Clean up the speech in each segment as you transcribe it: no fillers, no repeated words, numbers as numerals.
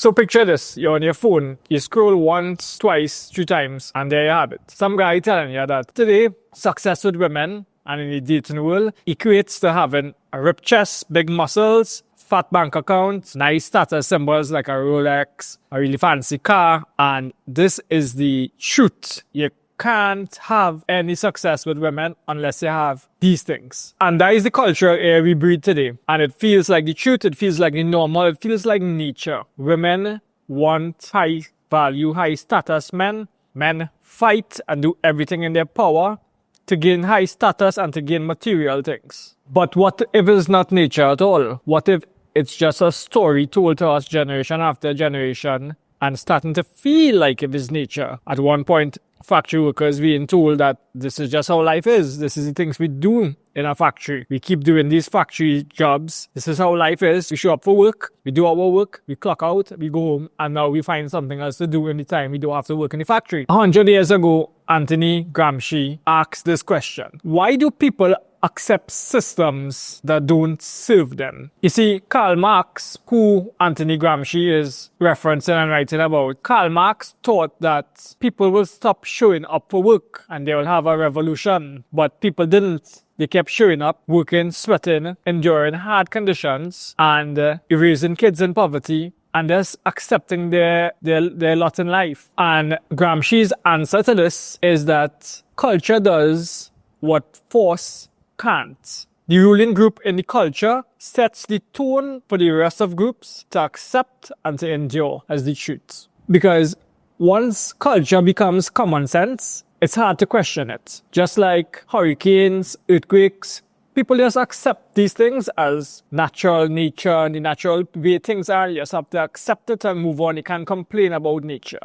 So picture this, you're on your phone, you scroll once, twice, 3 times, and there you have it. Some guy telling you that today, success with women and in the dating world equates to having a ripped chest, big muscles, fat bank account, nice status symbols like a Rolex, a really fancy car, and this is the truth. You can't have any success with women unless you have these things. And that is the cultural air we breathe today. And it feels like the truth, it feels like the normal, it feels like nature. Women want high value, high status men. Men fight and do everything in their power to gain high status and to gain material things. But what if it's not nature at all? What if it's just a story told to us generation after generation and starting to feel like it is nature? At one point, factory workers being told that this is just how life is. This is the things we do in a factory. We keep doing these factory jobs. This is how life is. We show up for work. We do our work. We clock out. We go home. And now we find something else to do in the time we don't have to work in the factory. 100 years ago, Antonio Gramsci asked this question. Why do people accept systems that don't serve them? You see, Karl Marx, who Antonio Gramsci is referencing and writing about, Karl Marx thought that people will stop showing up for work and they will have a revolution. But people didn't. They kept showing up, working, sweating, enduring hard conditions, and erasing kids in poverty, and just accepting their lot in life. And Gramsci's answer to this is that culture does what force can't. The ruling group in the culture sets the tone for the rest of groups to accept and to endure as the truth. Because once culture becomes common sense, it's hard to question it. Just like hurricanes, earthquakes, people just accept these things as natural nature and the natural way things are. You just have to accept it and move on. You can't complain about nature.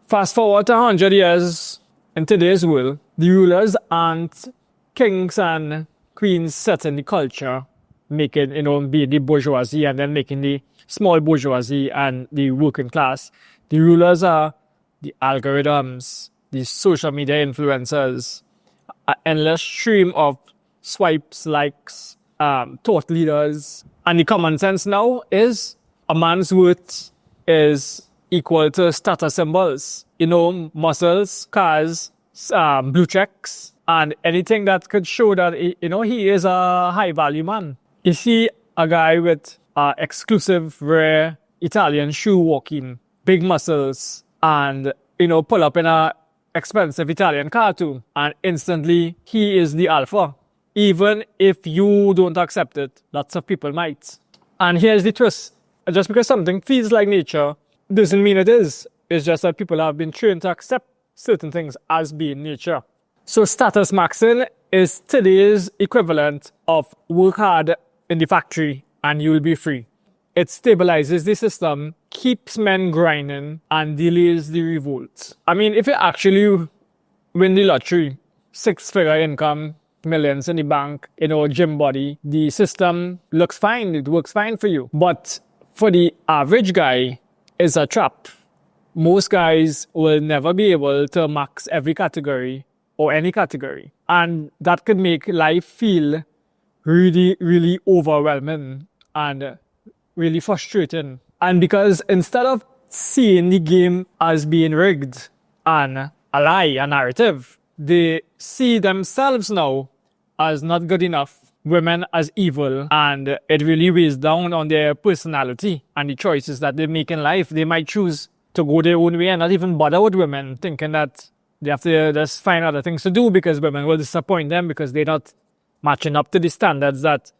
Fast forward to 100 years in today's world, the rulers aren't kings and queens setting the culture, making, being the bourgeoisie and then making the small bourgeoisie and the working class. The rulers are the algorithms, the social media influencers, an endless stream of swipes, likes, thought leaders. And the common sense now is a man's worth is equal to status symbols. Muscles, cars, blue checks, and anything that could show that, he is a high value man. You see a guy with exclusive, rare Italian shoe walking, big muscles, and, pull up in a expensive Italian car too, and instantly he is the alpha. Even if you don't accept it, lots of people might. And here's the twist. Just because something feels like nature doesn't mean it is. It's just that people have been trained to accept certain things as being nature. So statusmaxing is today's equivalent of work hard in the factory and you'll be free. It stabilizes the system, keeps men grinding, and delays the revolt. I mean, if you actually win the lottery, 6-figure income, millions in the bank, gym body, the system looks fine, it works fine for you. But for the average guy, it's a trap. Most guys will never be able to max every category or any category. And that could make life feel really, really overwhelming and really frustrating. And because instead of seeing the game as being rigged and a lie, a narrative, they see themselves now as not good enough, women as evil, and it really weighs down on their personality and the choices that they make in life. They might choose to go their own way and not even bother with women, thinking that they have to just find other things to do because women will disappoint them because they're not matching up to the standards that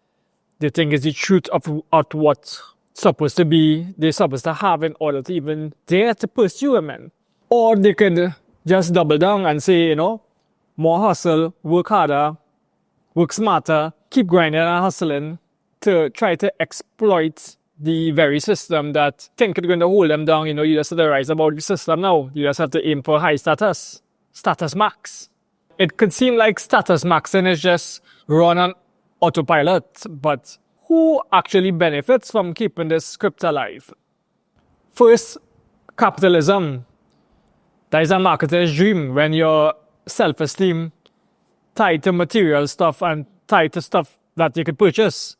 they think is the truth of what's supposed to be, they're supposed to have in order to even dare to pursue women. Or they could just double down and say, more hustle, work harder, work smarter, keep grinding and hustling to try to exploit the very system that think it's going to hold them down. You just have to rise about the system now. You just have to aim for high status max. It could seem like status maxing is just run on autopilot, but who actually benefits from keeping this script alive? First, capitalism. That is a marketer's dream when your self-esteem tied to material stuff and tied to stuff that you could purchase.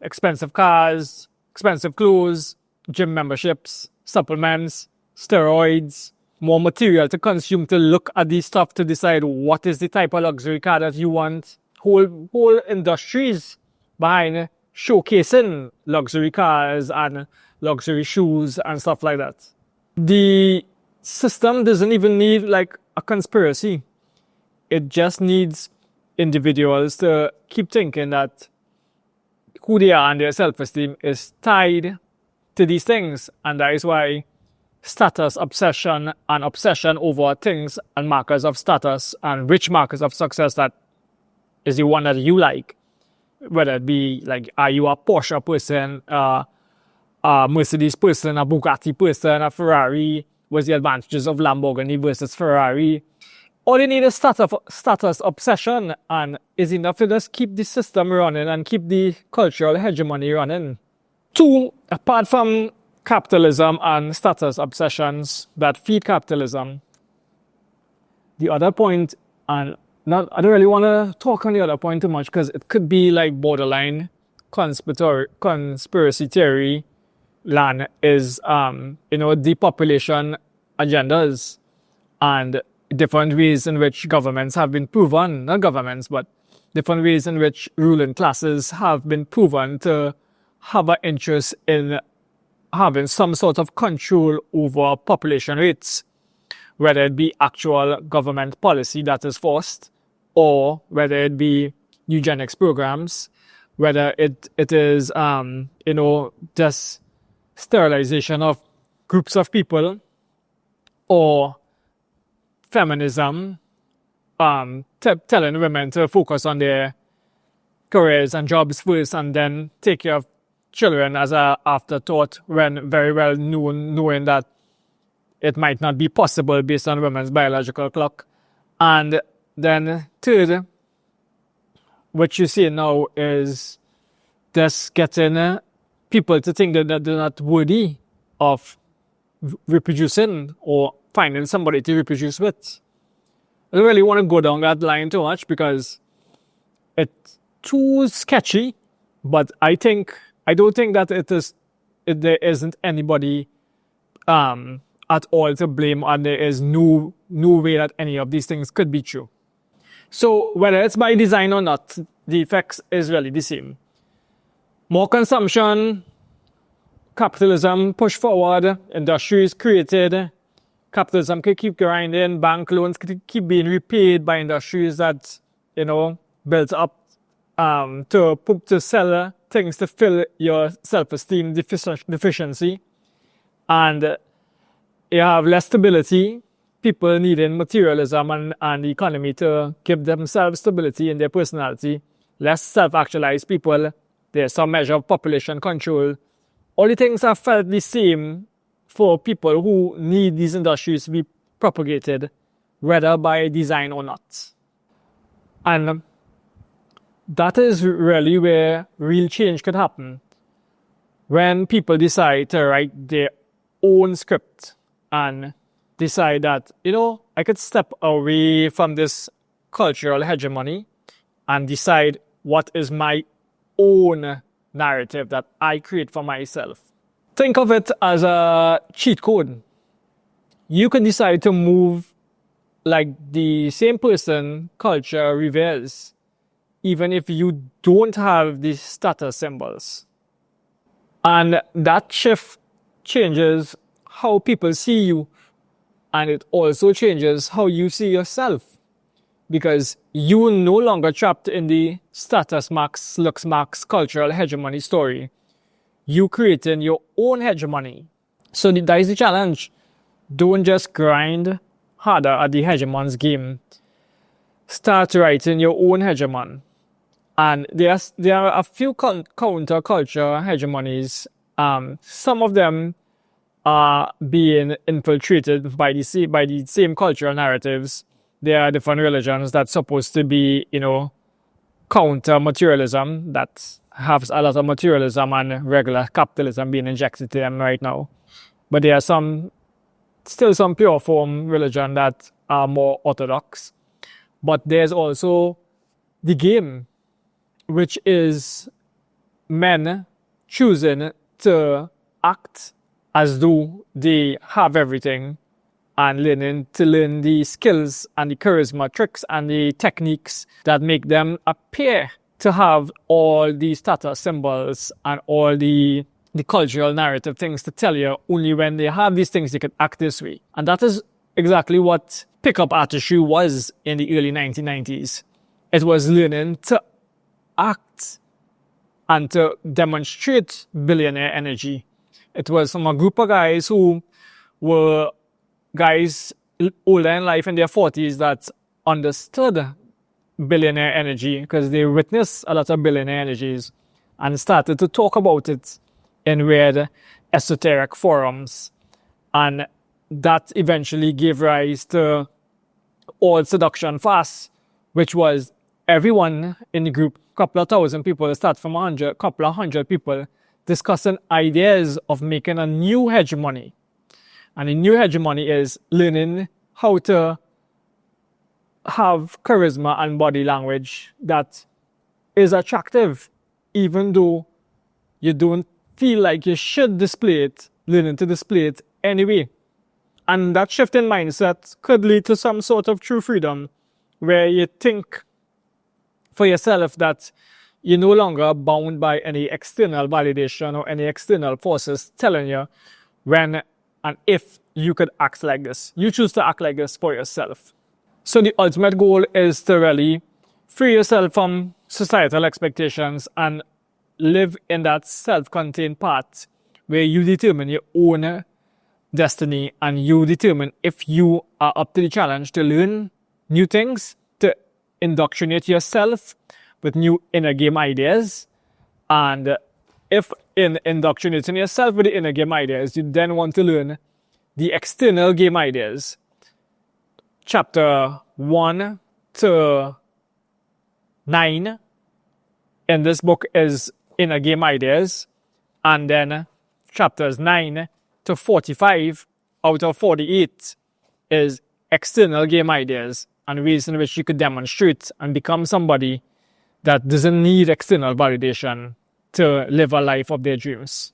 Expensive cars, expensive clothes, gym memberships, supplements, steroids, more material to consume, to look at these stuff to decide what is the type of luxury car that you want. Whole industries behind showcasing luxury cars and luxury shoes and stuff like that. The system doesn't even need like a conspiracy. It just needs individuals to keep thinking that who they are and their self-esteem is tied to these things. And that is why status obsession and obsession over things and markers of status and rich markers of success that is the one that you like. Whether it be like, are you a Porsche person, a Mercedes person, a Bugatti person, a Ferrari? What's the advantages of Lamborghini versus Ferrari? All you need is status obsession, and is enough to just keep the system running and keep the cultural hegemony running. Two, apart from capitalism and status obsessions that feed capitalism, the other point, and I don't really want to talk on the other point too much because it could be like borderline conspiracy theory land, is depopulation agendas and different ways in which governments have been proven, not governments, but different ways in which ruling classes have been proven to have an interest in having some sort of control over population rates, whether it be actual government policy that is forced, or whether it be eugenics programs, whether it is, just sterilization of groups of people, or feminism, telling women to focus on their careers and jobs first and then take care of children as an afterthought, when very well knowing that it might not be possible based on women's biological clock. And then third, what you see now is just getting people to think that they're not worthy of reproducing or finding somebody to reproduce with. I don't really want to go down that line too much because it's too sketchy, but I don't think that there isn't anybody at all to blame, and there is no way that any of these things could be true. So whether it's by design or not, the effects is really the same. More consumption, capitalism push forward, industries created, capitalism can keep grinding, bank loans can keep being repaid by industries that, built up to sell things to fill your self-esteem deficiency. And you have less stability, people needing materialism and the economy to give themselves stability in their personality, less self-actualized people, there's some measure of population control. All the things are felt the same for people who need these industries to be propagated, whether by design or not. And that is really where real change could happen. When people decide to write their own script and decide that, I could step away from this cultural hegemony and decide what is my own narrative that I create for myself. Think of it as a cheat code. You can decide to move like the same person culture reveres, even if you don't have the status symbols. And that shift changes how people see you, and it also changes how you see yourself, because you're no longer trapped in the status max, looks max cultural hegemony story. You creating your own hegemony. So that is the challenge. Don't just grind harder at the hegemon's game. Start writing your own hegemon. And there are a few counterculture hegemonies. Some of them are being infiltrated by the same cultural narratives. There are different religions that's supposed to be, counter materialism, that has a lot of materialism and regular capitalism being injected to them right now. But there are still some pure form religion that are more orthodox. But there's also the game, which is men choosing to act as though they have everything, and learning to learn the skills and the charisma tricks and the techniques that make them appear to have all the status symbols and all the cultural narrative things to tell you. Only when they have these things they can act this way. And that is exactly what pickup artistry was in the early 1990s. It was learning to act and to demonstrate billionaire energy. It was from a group of guys who were guys older in life in their 40s that understood billionaire energy because they witnessed a lot of billionaire energies and started to talk about it in weird esoteric forums. And that eventually gave rise to All Seduction Fast, which was everyone in the group, couple of thousand people, start from 100, couple of hundred people, discussing ideas of making a new hegemony. And the new hegemony is learning how to have charisma and body language that is attractive, even though you don't feel like you should display it, learning to display it anyway. And that shift in mindset could lead to some sort of true freedom, where you think for yourself that you're no longer bound by any external validation or any external forces telling you when and if you could act like this. You choose to act like this for yourself. So the ultimate goal is to really free yourself from societal expectations and live in that self-contained path where you determine your own destiny and you determine if you are up to the challenge to learn new things, to indoctrinate yourself with new inner game ideas. And if in indoctrinating yourself with the inner game ideas, you then want to learn the external game ideas. Chapter 1 to 9 in this book is inner game ideas, and then chapters 9 to 45 out of 48 is external game ideas and ways in which you could demonstrate and become somebody that doesn't need external validation to live a life of their dreams.